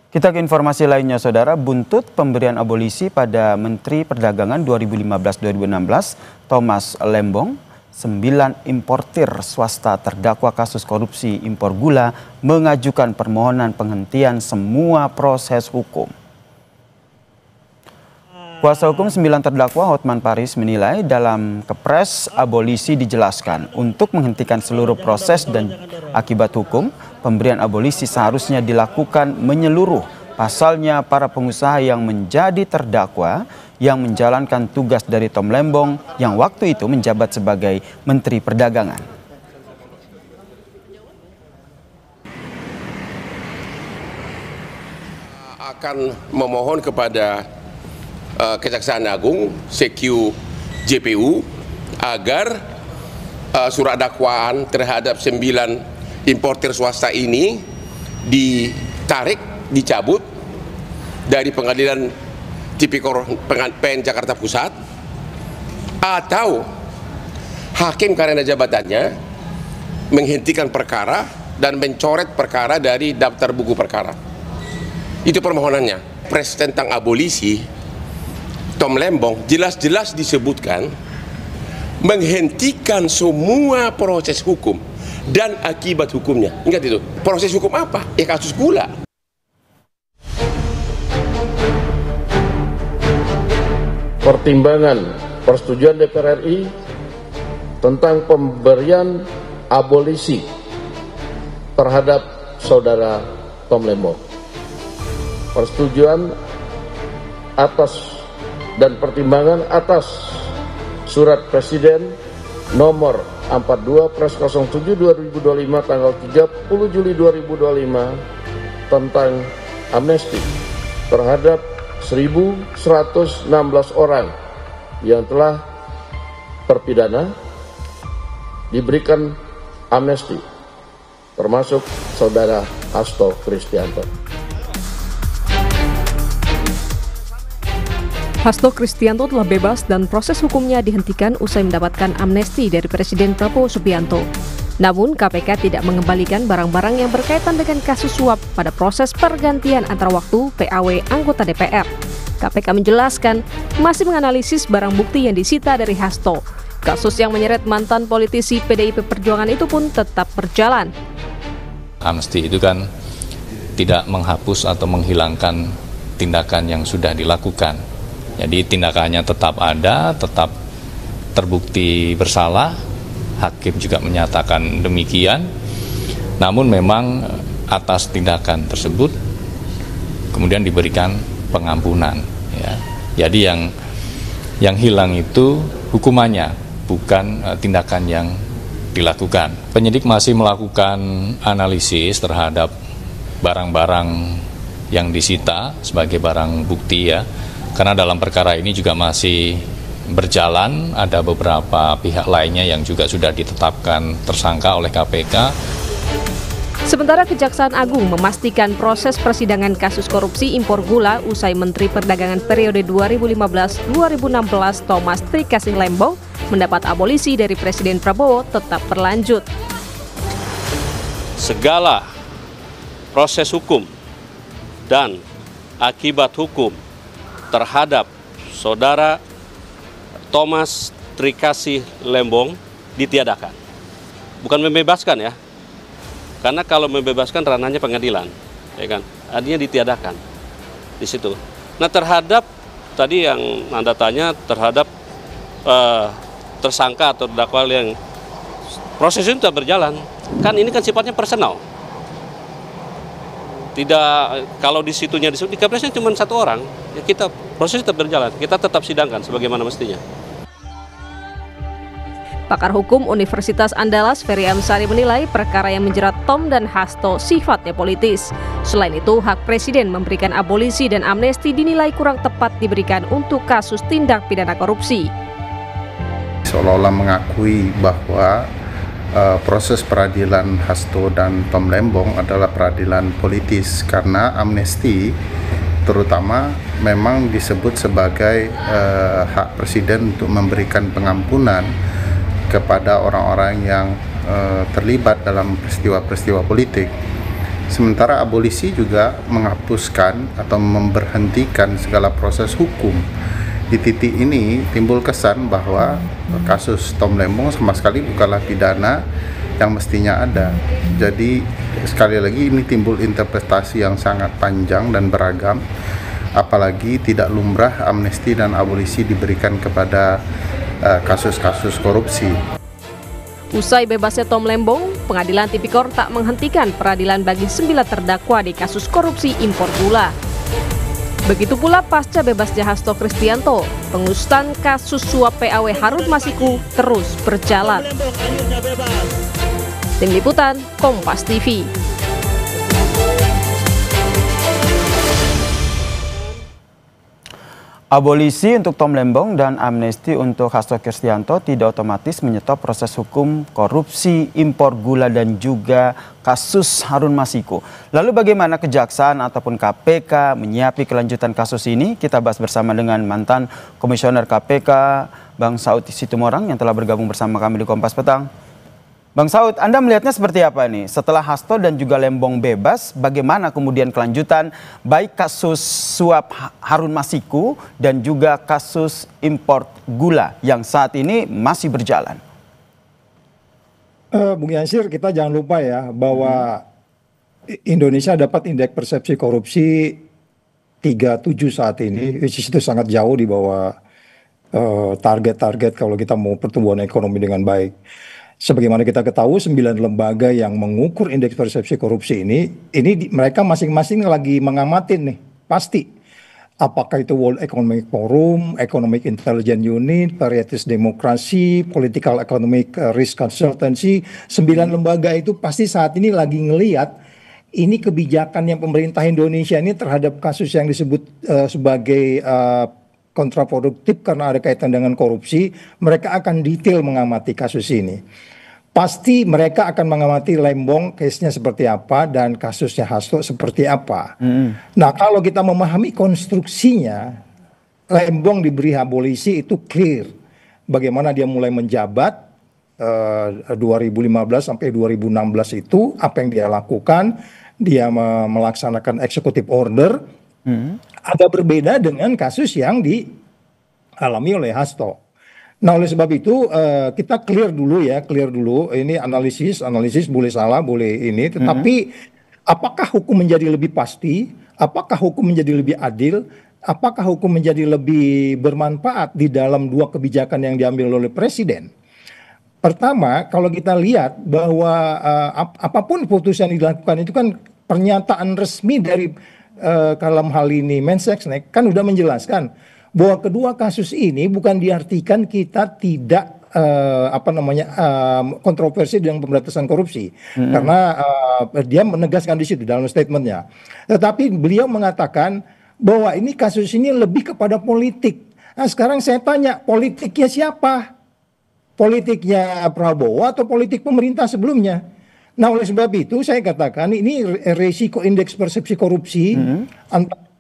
Kita ke informasi lainnya, Saudara. Buntut pemberian abolisi pada Menteri Perdagangan 2015-2016, Thomas Lembong, 9 importir swasta terdakwa kasus korupsi impor gula mengajukan permohonan penghentian semua proses hukum. Kuasa hukum 9 terdakwa Hotman Paris menilai dalam Kepres abolisi dijelaskan untuk menghentikan seluruh proses dan akibat hukum, pemberian abolisi seharusnya dilakukan menyeluruh. Pasalnya para pengusaha yang menjadi terdakwa yang menjalankan tugas dari Tom Lembong yang waktu itu menjabat sebagai Menteri Perdagangan. Akan memohon kepada Kejaksaan Agung, CQ JPU, agar surat dakwaan terhadap 9 importir swasta ini ditarik, dicabut dari Pengadilan Tipikor PN Jakarta Pusat, atau hakim karena jabatannya menghentikan perkara dan mencoret perkara dari daftar buku perkara. Itu permohonannya. Pres tentang abolisi Tom Lembong jelas-jelas disebutkan menghentikan semua proses hukum dan akibat hukumnya. Ingat itu, proses hukum apa? Ya kasus gula. Pertimbangan persetujuan DPR RI tentang pemberian abolisi terhadap saudara Tom Lembong. Persetujuan atas dan pertimbangan atas Surat Presiden nomor 42 Pres 07 2025 tanggal 30 Juli 2025 tentang amnesti terhadap 1.116 orang yang telah terpidana diberikan amnesti, termasuk saudara Hasto Kristianto. Hasto Kristianto telah bebas dan proses hukumnya dihentikan usai mendapatkan amnesti dari Presiden Prabowo Subianto. Namun KPK tidak mengembalikan barang-barang yang berkaitan dengan kasus suap pada proses pergantian antar waktu PAW anggota DPR. KPK menjelaskan masih menganalisis barang bukti yang disita dari Hasto. Kasus yang menyeret mantan politisi PDIP Perjuangan itu pun tetap berjalan. Amnesti itu kan tidak menghapus atau menghilangkan tindakan yang sudah dilakukan. Jadi tindakannya tetap ada, tetap terbukti bersalah. Hakim juga menyatakan demikian. Namun memang atas tindakan tersebut kemudian diberikan pengampunan. Ya. Jadi yang hilang itu hukumannya, bukan tindakan yang dilakukan. Penyidik masih melakukan analisis terhadap barang-barang yang disita sebagai barang bukti ya. Karena dalam perkara ini juga masih berjalan, ada beberapa pihak lainnya yang juga sudah ditetapkan tersangka oleh KPK. Sementara Kejaksaan Agung memastikan proses persidangan kasus korupsi impor gula usai Menteri Perdagangan periode 2015-2016 Thomas Trikasih Lembong mendapat abolisi dari Presiden Prabowo tetap berlanjut. Segala proses hukum dan akibat hukum terhadap saudara Thomas Trikasih Lembong ditiadakan. Bukan membebaskan ya. Karena kalau membebaskan ranahnya pengadilan, ya kan? Artinya ditiadakan di situ. Nah, terhadap tadi yang Anda tanya terhadap tersangka atau terdakwa yang proses itu tetap berjalan. Kan ini kan sifatnya personal. Tidak, kalau di situnya disebut di Kepresnya cuma 1 orang, ya kita proses tetap berjalan, kita tetap sidangkan sebagaimana mestinya. Pakar Hukum Universitas Andalas Ferry Amsari menilai perkara yang menjerat Tom dan Hasto sifatnya politis. Selain itu, hak Presiden memberikan abolisi dan amnesti dinilai kurang tepat diberikan untuk kasus tindak pidana korupsi. Seolah-olah mengakui bahwa proses peradilan Hasto dan Tom Lembong adalah peradilan politis karena amnesti terutama memang disebut sebagai hak Presiden untuk memberikan pengampunan kepada orang-orang yang terlibat dalam peristiwa-peristiwa politik. Sementara abolisi juga menghapuskan atau memberhentikan segala proses hukum. Di titik ini timbul kesan bahwa kasus Tom Lembong sama sekali bukanlah pidana yang mestinya ada. Jadi sekali lagi ini timbul interpretasi yang sangat panjang dan beragam, apalagi tidak lumrah amnesti dan abolisi diberikan kepada kasus-kasus korupsi. Usai bebasnya Tom Lembong, Pengadilan Tipikor tak menghentikan peradilan bagi 9 terdakwa di kasus korupsi impor gula. Begitu pula pasca bebasnya Hasto Kristianto, pengusutan kasus suap PAW Harun Masiku terus berjalan. Tim Liputan, Kompas TV. Abolisi untuk Tom Lembong dan amnesti untuk Hasto Kristianto tidak otomatis menyetop proses hukum korupsi impor gula dan juga kasus Harun Masiku. Lalu bagaimana Kejaksaan ataupun KPK menyiapi kelanjutan kasus ini? Kita bahas bersama dengan mantan Komisioner KPK Bang Saud Situmorang yang telah bergabung bersama kami di Kompas Petang. Bang Saud, Anda melihatnya seperti apa nih? Setelah Hasto dan juga Lembong bebas, bagaimana kemudian kelanjutan baik kasus suap Harun Masiku dan juga kasus impor gula yang saat ini masih berjalan? Bung Yansir, kita jangan lupa ya bahwa Indonesia dapat indeks persepsi korupsi 37 saat ini, which is itu sangat jauh di bawah target-target kalau kita mau pertumbuhan ekonomi dengan baik. Sebagaimana kita ketahui 9 lembaga yang mengukur indeks persepsi korupsi ini mereka masing-masing lagi mengamatin nih, pasti. Apakah itu World Economic Forum, Economic Intelligence Unit, Varieties Demokrasi, Political Economic Risk Consultancy, 9 lembaga itu pasti saat ini lagi ngelihat ini kebijakan yang pemerintah Indonesia ini terhadap kasus yang disebut sebagai kontraproduktif karena ada kaitan dengan korupsi. Mereka akan detail mengamati kasus ini. Pasti mereka akan mengamati Lembong case-nya seperti apa dan kasusnya Hasto seperti apa. Nah, kalau kita memahami konstruksinya, Lembong diberi abolisi itu clear. Bagaimana dia mulai menjabat 2015 sampai 2016 itu, apa yang dia lakukan, dia melaksanakan executive order, agak berbeda dengan kasus yang dialami oleh Hasto. Nah, oleh sebab itu kita clear dulu. Ini analisis boleh salah, boleh ini. Tetapi apakah hukum menjadi lebih pasti? Apakah hukum menjadi lebih adil? Apakah hukum menjadi lebih bermanfaat di dalam dua kebijakan yang diambil oleh Presiden? Pertama, kalau kita lihat bahwa apapun putusan yang dilakukan itu kan pernyataan resmi dari dalam hal ini Mensesnek kan udah menjelaskan bahwa kedua kasus ini bukan diartikan kita tidak kontroversi dengan pemberantasan korupsi, karena dia menegaskan di situ dalam statementnya. Tetapi beliau mengatakan bahwa ini kasus ini lebih kepada politik. Nah, sekarang saya tanya, politiknya siapa? Politiknya Prabowo atau politik pemerintah sebelumnya? Nah, oleh sebab itu saya katakan ini resiko indeks persepsi korupsi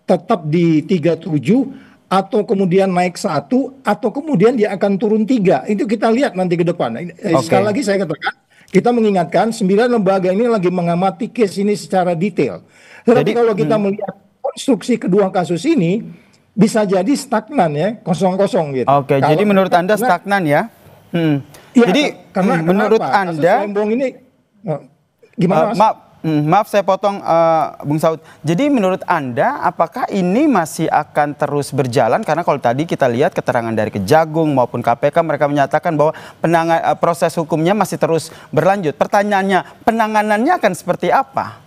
tetap di 37 atau kemudian naik 1 atau kemudian dia akan turun 3. Itu kita lihat nanti ke depan. Sekali lagi saya katakan, kita mengingatkan 9 lembaga ini lagi mengamati case ini secara detail. Tetapi kalau kita melihat konstruksi kedua kasus ini bisa jadi stagnan ya, kosong-kosong gitu. Oke, jadi menurut Anda stagnan ya? Ya, jadi karena menurut kenapa? Anda Lembong ini gimana Mas? Maaf saya potong Bung Saud. Jadi menurut Anda apakah ini masih akan terus berjalan? Karena kalau tadi kita lihat keterangan dari Kejagung maupun KPK mereka menyatakan bahwa proses hukumnya masih terus berlanjut. Pertanyaannya, penanganannya akan seperti apa?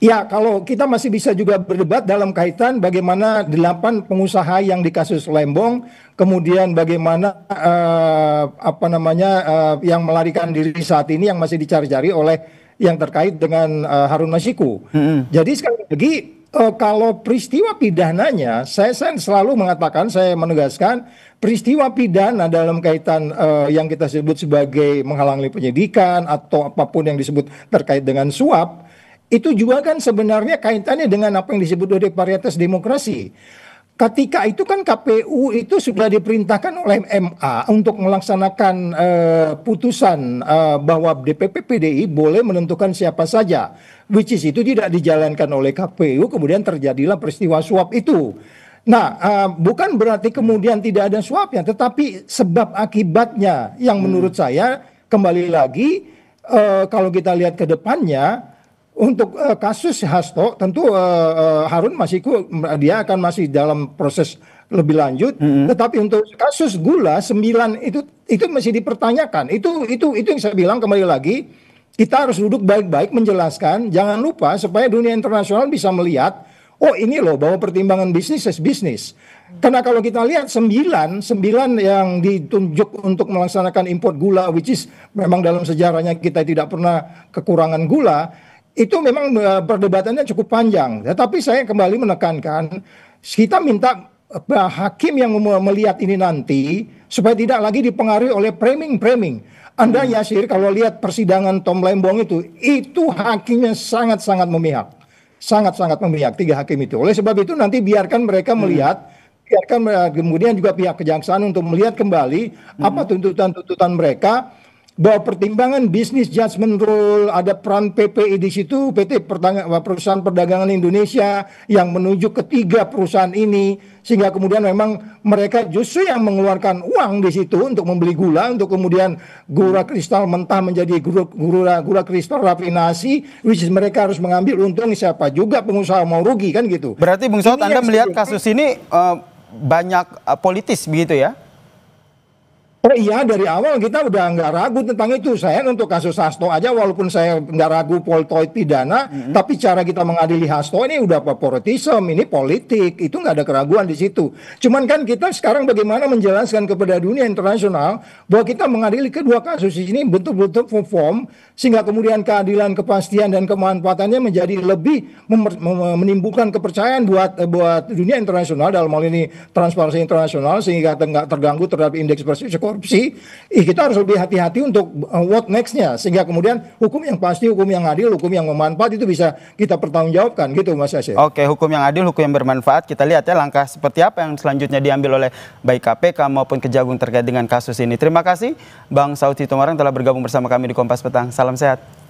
Ya, kalau kita masih bisa juga berdebat dalam kaitan bagaimana 8 pengusaha yang di kasus Lembong, kemudian bagaimana yang melarikan diri saat ini yang masih dicari-cari oleh yang terkait dengan Harun Masiku. Jadi sekali lagi kalau peristiwa pidananya, saya selalu mengatakan, saya menegaskan peristiwa pidana dalam kaitan yang kita sebut sebagai menghalangi penyidikan atau apapun yang disebut terkait dengan suap, itu juga kan sebenarnya kaitannya dengan apa yang disebut oleh varietas demokrasi. ketika itu kan KPU itu sudah diperintahkan oleh MA untuk melaksanakan putusan bahwa DPP PDI boleh menentukan siapa saja, which is itu tidak dijalankan oleh KPU, kemudian terjadilah peristiwa suap itu. Nah, bukan berarti kemudian tidak ada suapnya, tetapi sebab akibatnya yang menurut saya kembali lagi kalau kita lihat ke depannya. Untuk kasus Hasto tentu Harun Masiku dia akan masih dalam proses lebih lanjut, tetapi untuk kasus Gula 9 itu masih dipertanyakan. Itu yang saya bilang kembali lagi, kita harus duduk baik-baik menjelaskan, jangan lupa supaya dunia internasional bisa melihat, oh ini loh bahwa pertimbangan bisnis is bisnis. Karena kalau kita lihat 9 yang ditunjuk untuk melaksanakan import gula, which is memang dalam sejarahnya kita tidak pernah kekurangan gula, itu memang perdebatannya cukup panjang. Tetapi saya kembali menekankan, kita minta hakim yang melihat ini nanti supaya tidak lagi dipengaruhi oleh framing. Anda Yasir kalau lihat persidangan Tom Lembong itu hakimnya sangat-sangat memihak. Sangat-sangat memihak 3 hakim itu. Oleh sebab itu nanti biarkan mereka melihat, biarkan kemudian juga pihak kejaksaan untuk melihat kembali apa tuntutan-tuntutan mereka, bahwa pertimbangan bisnis judgment rule, ada peran PPI di situ, Perusahaan Perdagangan Indonesia yang menuju ketiga perusahaan ini, sehingga kemudian memang mereka justru yang mengeluarkan uang di situ untuk membeli gula, untuk kemudian gula kristal mentah menjadi gula kristal rafinasi, which is mereka harus mengambil untung, siapa juga pengusaha mau rugi kan gitu. Berarti Bung Saud, Anda melihat kasus ini banyak politis begitu ya? Oh iya, dari awal kita udah nggak ragu tentang itu. Saya untuk kasus Hasto aja, walaupun saya nggak ragu poltoid pidana, tapi cara kita mengadili Hasto ini udah favoritisme, ini politik, itu nggak ada keraguan di situ. Cuman kan kita sekarang bagaimana menjelaskan kepada dunia internasional bahwa kita mengadili kedua kasus ini betul-betul perform, sehingga kemudian keadilan, kepastian, dan kemanfaatannya menjadi lebih menimbulkan kepercayaan buat dunia internasional, dalam hal ini transparansi internasional, sehingga nggak terganggu terhadap indeks persepsi korupsi. Kita harus lebih hati-hati untuk what next-nya, sehingga kemudian hukum yang pasti, hukum yang adil, hukum yang bermanfaat itu bisa kita pertanggungjawabkan gitu Mas Yasir. Oke, hukum yang adil, hukum yang bermanfaat. Kita lihat ya langkah seperti apa yang selanjutnya diambil oleh baik KPK maupun Kejagung terkait dengan kasus ini. Terima kasih Bang Saud Sitomorang telah bergabung bersama kami di Kompas Petang. Salam sehat.